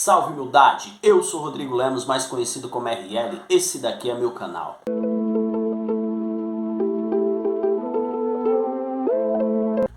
Salve humildade, eu sou Rodrigo Lemos, mais conhecido como RL, esse daqui é meu canal.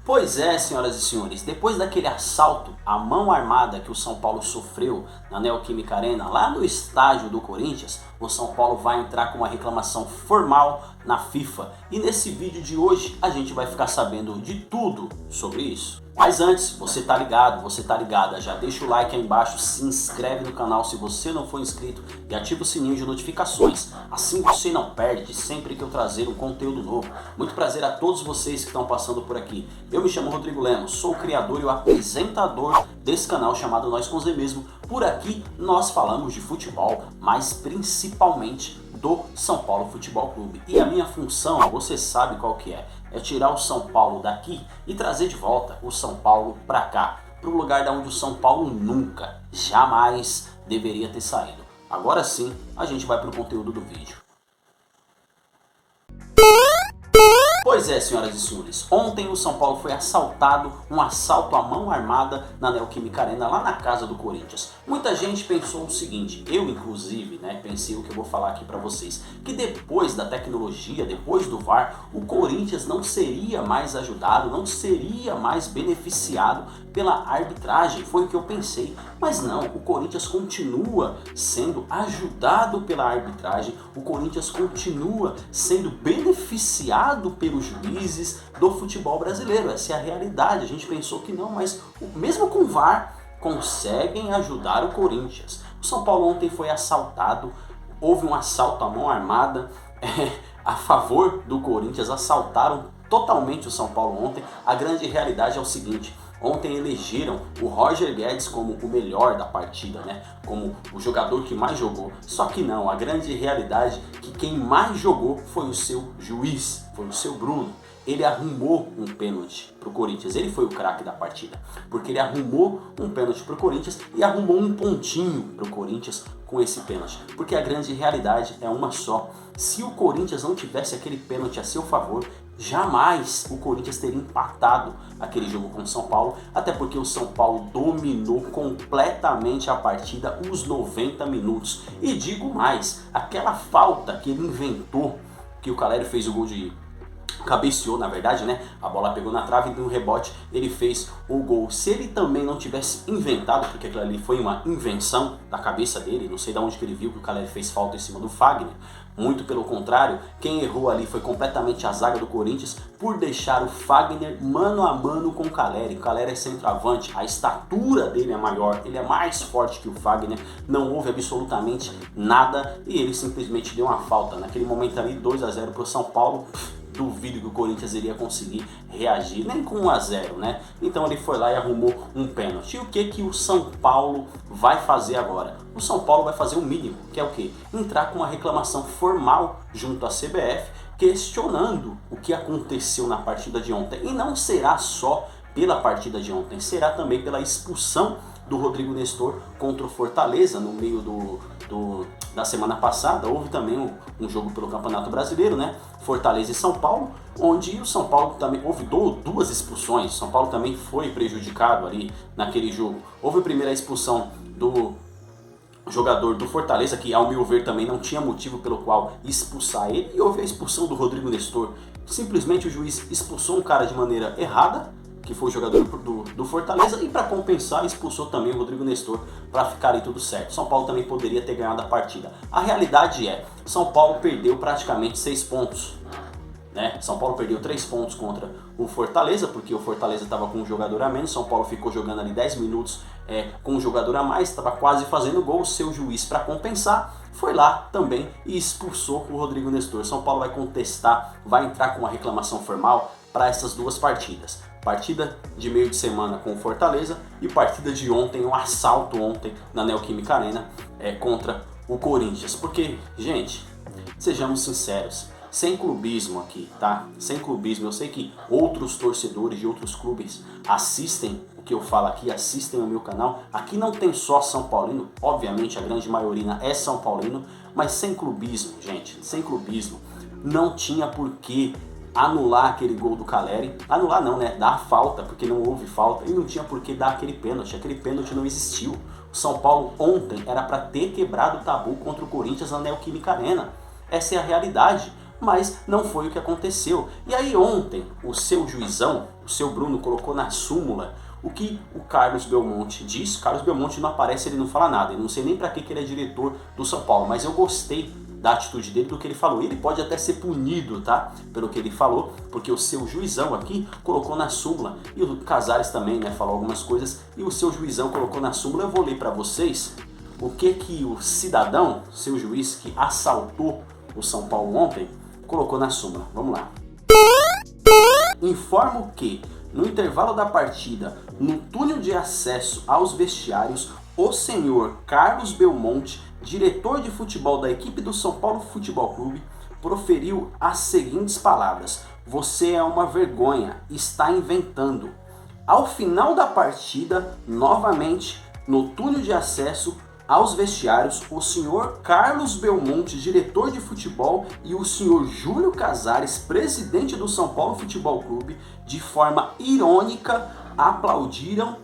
Pois é, senhoras e senhores, depois daquele assalto à mão armada que o São Paulo sofreu na Neoquímica Arena, lá no estádio do Corinthians, o São Paulo vai entrar com uma reclamação formal na FIFA. E nesse vídeo de hoje a gente vai ficar sabendo de tudo sobre isso. Mas antes, você tá ligado, você tá ligada, já deixa o like aí embaixo, se inscreve no canal se você não for inscrito e ativa o sininho de notificações. Assim você não perde sempre que eu trazer um conteúdo novo. Muito prazer a todos vocês que estão passando por aqui. Eu me chamo Rodrigo Lemos, sou o criador e o apresentador desse canal chamado Nós com Z Mesmo. Por aqui nós falamos de futebol, mas principalmente do São Paulo Futebol Clube. E a minha função, você sabe qual que é tirar o São Paulo daqui e trazer de volta o São Paulo pra cá, pro lugar da onde o São Paulo nunca, jamais deveria ter saído. Agora sim, a gente vai pro conteúdo do vídeo. Pois é, senhoras e senhores, ontem o São Paulo foi assaltado, um assalto à mão armada na Neoquímica Arena, lá na casa do Corinthians. Muita gente pensou o seguinte, eu inclusive, pensei o que eu vou falar aqui pra vocês, que depois da tecnologia, depois do VAR, o Corinthians não seria mais ajudado, não seria mais beneficiado pela arbitragem, foi o que eu pensei. Mas não, o Corinthians continua sendo ajudado pela arbitragem, o Corinthians continua sendo beneficiado pelos juízes do futebol brasileiro. Essa é a realidade. A gente pensou que não, mas mesmo com o VAR conseguem ajudar o Corinthians. O São Paulo ontem foi assaltado, houve um assalto à mão armada a favor do Corinthians, assaltaram totalmente o São Paulo ontem. A grande realidade é o seguinte: ontem elegeram o Roger Guedes como o melhor da partida, como o jogador que mais jogou. Só que não, a grande realidade é que quem mais jogou foi o seu juiz, foi o seu Bruno. Ele arrumou um pênalti pro Corinthians, ele foi o craque da partida, porque ele arrumou um pênalti pro Corinthians e arrumou um pontinho pro Corinthians com esse pênalti, porque a grande realidade é uma só: se o Corinthians não tivesse aquele pênalti a seu favor, jamais o Corinthians teria empatado aquele jogo com o São Paulo, até porque o São Paulo dominou completamente a partida os 90 minutos. E digo mais, aquela falta que ele inventou, que o Caleri fez o gol de... cabeceou, na verdade, a bola pegou na trave e no rebote ele fez o gol. Se ele também não tivesse inventado, porque aquilo ali foi uma invenção da cabeça dele, não sei de onde que ele viu que o Caleri fez falta em cima do Fagner, muito pelo contrário, quem errou ali foi completamente a zaga do Corinthians por deixar o Fagner mano a mano com o Caleri. O Caleri é centroavante, a estatura dele é maior, ele é mais forte que o Fagner, não houve absolutamente nada e ele simplesmente deu uma falta. Naquele momento ali, 2-0 para o São Paulo. Duvido que o Corinthians iria conseguir reagir, nem com 1-0, Então ele foi lá e arrumou um pênalti. E o que o São Paulo vai fazer agora? O São Paulo vai fazer o mínimo, que é o quê? Entrar com uma reclamação formal junto à CBF, questionando o que aconteceu na partida de ontem. E não será só pela partida de ontem, será também pela expulsão do Rodrigo Nestor contra o Fortaleza no meio da semana passada. Houve também um jogo pelo Campeonato Brasileiro, Fortaleza e São Paulo, onde o São Paulo também houve duas expulsões. O São Paulo também foi prejudicado ali naquele jogo. Houve a primeira expulsão do jogador do Fortaleza, que ao meu ver também não tinha motivo pelo qual expulsar ele, e houve a expulsão do Rodrigo Nestor. Simplesmente o juiz expulsou um cara de maneira errada, que foi o jogador do Fortaleza, e para compensar expulsou também o Rodrigo Nestor para ficar aí tudo certo. São Paulo também poderia ter ganhado a partida. A realidade é, São Paulo perdeu praticamente 6 pontos. São Paulo perdeu 3 pontos contra o Fortaleza, porque o Fortaleza estava com um jogador a menos. São Paulo ficou jogando ali 10 minutos com um jogador a mais, estava quase fazendo gol. O seu juiz, para compensar, foi lá também e expulsou o Rodrigo Nestor. São Paulo vai contestar, vai entrar com uma reclamação formal para essas duas partidas. Partida de meio de semana com o Fortaleza e partida de ontem, um assalto ontem na Neoquímica Arena contra o Corinthians. Porque, gente, sejamos sinceros, sem clubismo aqui, tá? Sem clubismo, eu sei que outros torcedores de outros clubes assistem o que eu falo aqui, assistem o meu canal. Aqui não tem só São Paulino, obviamente a grande maioria é São Paulino, mas sem clubismo, gente, sem clubismo, não tinha porquê anular aquele gol do Caleri. Anular não, dar falta, porque não houve falta, e não tinha por que dar aquele pênalti não existiu. São Paulo ontem era para ter quebrado o tabu contra o Corinthians na Neoquímica Arena. Essa é a realidade, mas não foi o que aconteceu. E aí ontem o seu juizão, o seu Bruno, colocou na súmula o que o Carlos Belmonte disse. Carlos Belmonte não aparece, ele não fala nada, eu não sei nem para que ele é diretor do São Paulo, mas eu gostei da atitude dele, do que ele falou. Ele pode até ser punido, tá? Pelo que ele falou, porque o seu juizão aqui colocou na súmula, e o Casares também, né, falou algumas coisas, e o seu juizão colocou na súmula. Eu vou ler para vocês o que o cidadão, seu juiz, que assaltou o São Paulo ontem, colocou na súmula. Vamos lá. Informo que, no intervalo da partida, no túnel de acesso aos vestiários, o senhor Carlos Belmonte, diretor de futebol da equipe do São Paulo Futebol Clube, proferiu as seguintes palavras: "Você é uma vergonha, está inventando." Ao final da partida, novamente, no túnel de acesso aos vestiários, o senhor Carlos Belmonte, diretor de futebol, e o senhor Júlio Casares, presidente do São Paulo Futebol Clube, de forma irônica, aplaudiram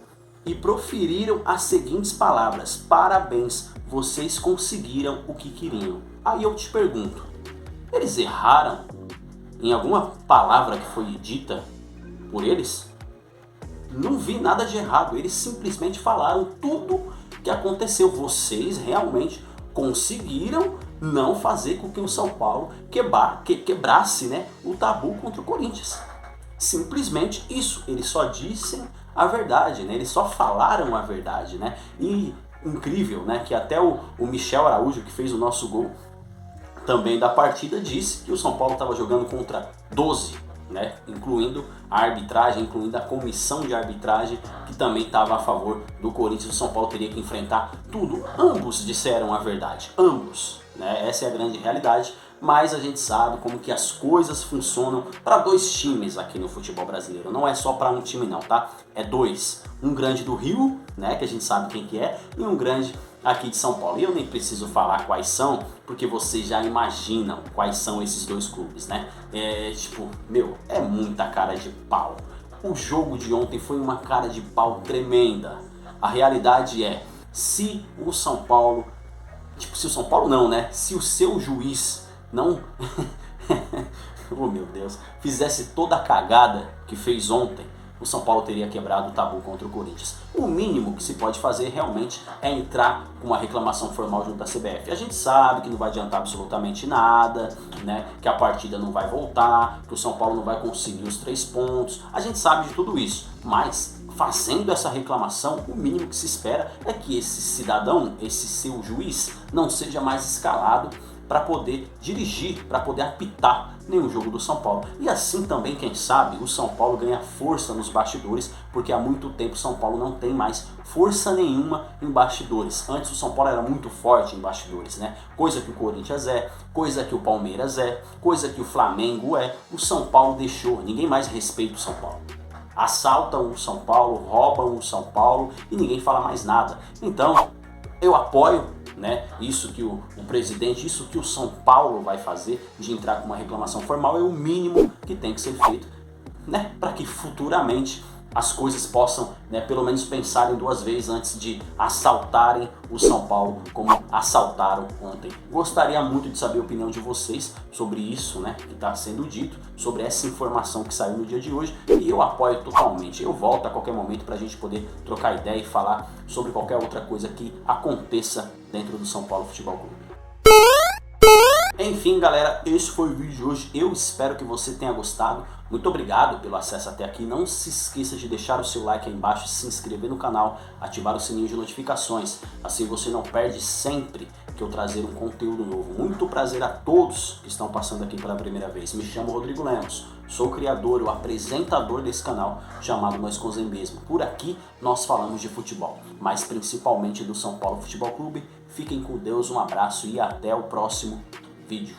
e proferiram as seguintes palavras: "Parabéns, vocês conseguiram o que queriam." Aí eu te pergunto, eles erraram em alguma palavra que foi dita por eles? Não vi nada de errado, eles simplesmente falaram tudo que aconteceu. Vocês realmente conseguiram não fazer com que o São Paulo quebrasse, né, o tabu contra o Corinthians. Simplesmente isso, eles só dissem a verdade, né? Eles só falaram a verdade, né? E incrível, né, que até o Michel Araújo, que fez o nosso gol também da partida, disse que o São Paulo estava jogando contra 12, né, incluindo a arbitragem, incluindo a comissão de arbitragem, que também estava a favor do Corinthians. O São Paulo teria que enfrentar tudo. Ambos disseram a verdade, ambos, né? Essa é a grande realidade. Mas a gente sabe como que as coisas funcionam para dois times aqui no futebol brasileiro. Não é só para um time não, tá? É dois. Um grande do Rio, né, que a gente sabe quem que é, e um grande aqui de São Paulo. E eu nem preciso falar quais são, porque vocês já imaginam quais são esses dois clubes, né? É muita cara de pau. O jogo de ontem foi uma cara de pau tremenda. A realidade é, se o São Paulo se o seu juiz não oh meu Deus, fizesse toda a cagada que fez ontem, o São Paulo teria quebrado o tabu contra o Corinthians. O mínimo que se pode fazer realmente é entrar com uma reclamação formal junto à CBF. A gente sabe que não vai adiantar absolutamente nada, né? Que a partida não vai voltar, que o São Paulo não vai conseguir os 3 pontos. A gente sabe de tudo isso, mas fazendo essa reclamação, o mínimo que se espera é que esse cidadão, esse seu juiz, não seja mais escalado para poder dirigir, para poder apitar nenhum jogo do São Paulo. E assim também, quem sabe, o São Paulo ganha força nos bastidores, porque há muito tempo o São Paulo não tem mais força nenhuma em bastidores. Antes o São Paulo era muito forte em bastidores, né? Coisa que o Corinthians é, coisa que o Palmeiras é, coisa que o Flamengo é. O São Paulo deixou, ninguém mais respeita o São Paulo. Assaltam o São Paulo, roubam o São Paulo e ninguém fala mais nada. Então, eu apoio, né, isso que o presidente, isso que o São Paulo vai fazer, de entrar com uma reclamação formal. É o mínimo que tem que ser feito, né, para que futuramente as coisas possam, né, pelo menos pensarem 2 vezes antes de assaltarem o São Paulo como assaltaram ontem. Gostaria muito de saber a opinião de vocês sobre isso, né, que está sendo dito, sobre essa informação que saiu no dia de hoje, e eu apoio totalmente. Eu volto a qualquer momento para a gente poder trocar ideia e falar sobre qualquer outra coisa que aconteça dentro do São Paulo Futebol Clube. Enfim, galera, esse foi o vídeo de hoje. Eu espero que você tenha gostado. Muito obrigado pelo acesso até aqui. Não se esqueça de deixar o seu like aí embaixo, se inscrever no canal, ativar o sininho de notificações. Assim você não perde sempre que eu trazer um conteúdo novo. Muito prazer a todos que estão passando aqui pela primeira vez. Me chamo Rodrigo Lemos, sou o criador, o apresentador desse canal chamado Nós com Zen Mesmo. Por aqui nós falamos de futebol, mas principalmente do São Paulo Futebol Clube. Fiquem com Deus, um abraço e até o próximo vídeo.